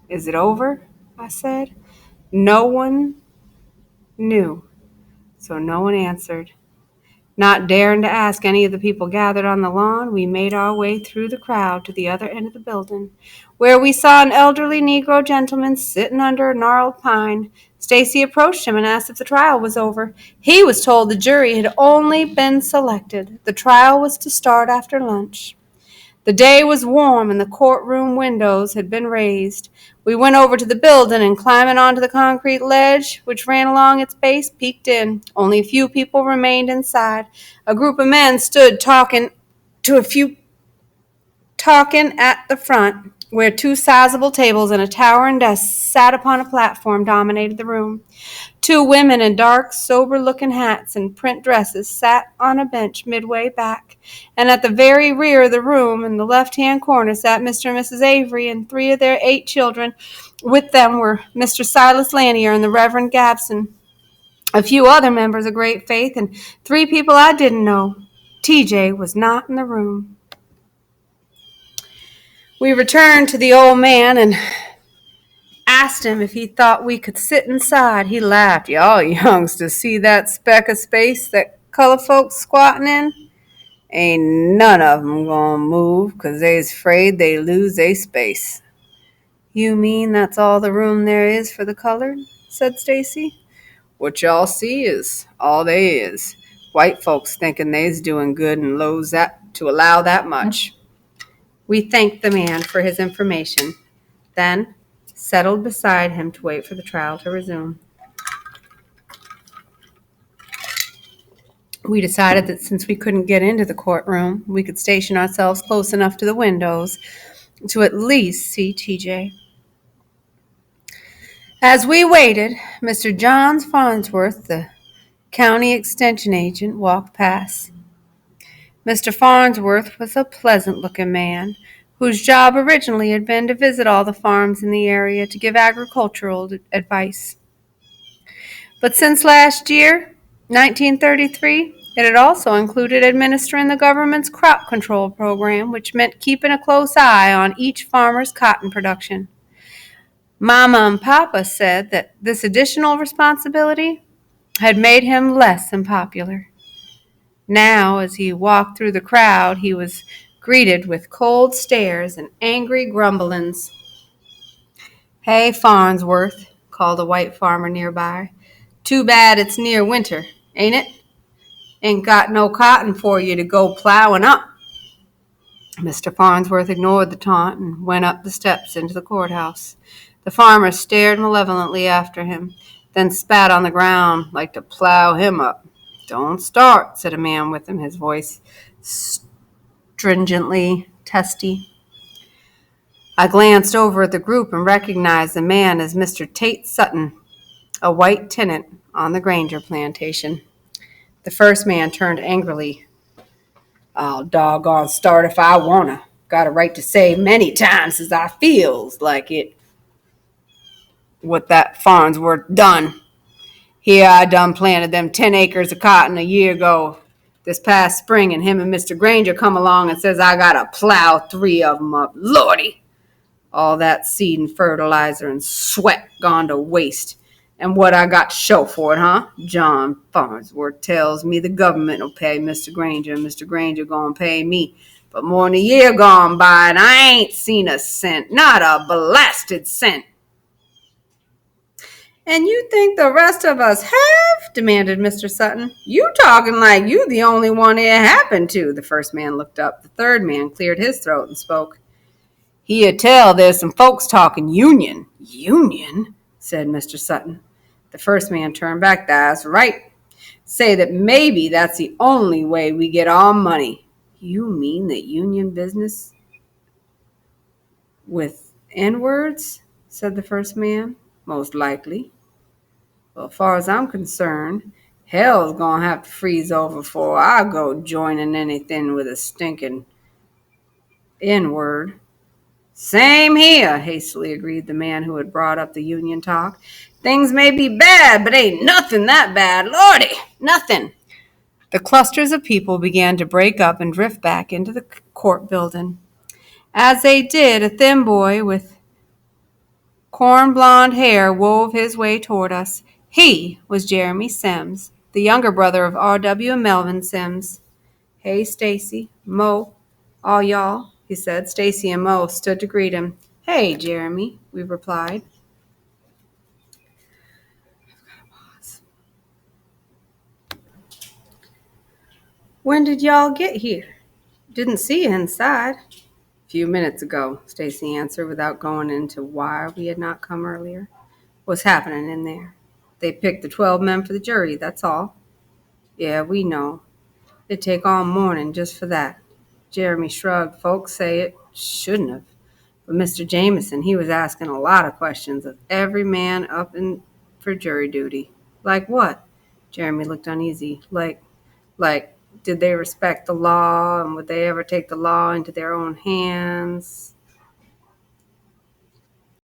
"Is it over?" I said. No one knew, so no one answered. Not daring to ask any of the people gathered on the lawn, we made our way through the crowd to the other end of the building, where we saw an elderly Negro gentleman sitting under a gnarled pine. Stacy approached him and asked if the trial was over. He was told the jury had only been selected. The trial was to start after lunch. The day was warm and the courtroom windows had been raised. We went over to the building and, climbing onto the concrete ledge which ran along its base, peeked in. Only a few people remained inside. A group of men stood talking at the front, where two sizable tables and a towering desk sat upon a platform dominated the room. Two women in dark, sober-looking hats and print dresses sat on a bench midway back, and at the very rear of the room, in the left-hand corner, sat Mr. and Mrs. Avery and 3 of their 8 children. With them were Mr. Silas Lanier and the Reverend Gabson, a few other members of great faith, and 3 people I didn't know. TJ was not in the room. We returned to the old man and asked him if he thought we could sit inside. He laughed. "Y'all youngsters see that speck of space that color folks squatting in? Ain't none of 'em gonna move, 'cause they's afraid they lose they space." "You mean that's all the room there is for the colored?" said Stacy. "What y'all see is all they is. White folks thinking they's doing good and lows that to allow that much." We thanked the man for his information, then settled beside him to wait for the trial to resume. We decided that since we couldn't get into the courtroom, we could station ourselves close enough to the windows to at least see TJ. As we waited, Mr. John Farnsworth, the county extension agent, walked past. Mr. Farnsworth was a pleasant-looking man whose job originally had been to visit all the farms in the area to give agricultural advice. But since last year, 1933, It had also included administering the government's crop control program, which meant keeping a close eye on each farmer's cotton production. Mama and Papa said that this additional responsibility had made him less than popular. Now, as he walked through the crowd, he was greeted with cold stares and angry grumblings. "Hey, Farnsworth," called a white farmer nearby. "Too bad it's near winter, ain't it? Ain't got no cotton for you to go plowing up." Mr. Farnsworth ignored the taunt and went up the steps into the courthouse. The farmer stared malevolently after him, then spat on the ground like to plow him up. "Don't start," said a man with him, his voice stringently testy. I glanced over at the group and recognized the man as Mr. Tate Sutton, a white tenant on the Granger plantation. The first man turned angrily. "I'll doggone start if I wanna. Got a right to say many times as I feels like it what that Farnsworth done. Here I done planted them 10 acres of cotton a year ago this past spring, and him and Mr. Granger come along and says I gotta plow 3 of 'em up. Lordy! All that seed and fertilizer and sweat gone to waste. And what I got to show for it, huh? John Farnsworth tells me the government will pay Mr. Granger, and Mr. Granger gonna pay me. But more'n a year gone by, and I ain't seen a cent, not a blasted cent." "And you think the rest of us have?" demanded Mr. Sutton. "You talking like you the only one it happened to." The first man looked up. The third man cleared his throat and spoke. "He'll tell there's some folks talking union." "Union?" said Mr. Sutton. The first man turned back. "That's right. Say that maybe that's the only way we get our money." "You mean the union business with N-words?" said the first man. "Most likely. Well, as far as I'm concerned, hell's gonna have to freeze over before I go joining anything with a stinking N-word." "Same here," hastily agreed the man who had brought up the union talk. "Things may be bad, but ain't nothing that bad. Lordy, nothing." The clusters of people began to break up and drift back into the court building. As they did, a thin boy with corn blonde hair wove his way toward us. He was Jeremy Sims, the younger brother of R.W. and Melvin Sims. "Hey, Stacy, Mo, all y'all," he said. Stacy and Mo stood to greet him. "Hey, Jeremy," we replied. "When did y'all get here? Didn't see you inside." "A few minutes ago," Stacy answered without going into why we had not come earlier. "What's happening in there?" "They picked the 12 men for the jury, that's all." "Yeah, we know. It'd take all morning just for that." Jeremy shrugged. "Folks say it shouldn't have. But Mr. Jameson, he was asking a lot of questions of every man up in for jury duty." "Like what?" Jeremy looked uneasy. Like, did they respect the law, and would they ever take the law into their own hands?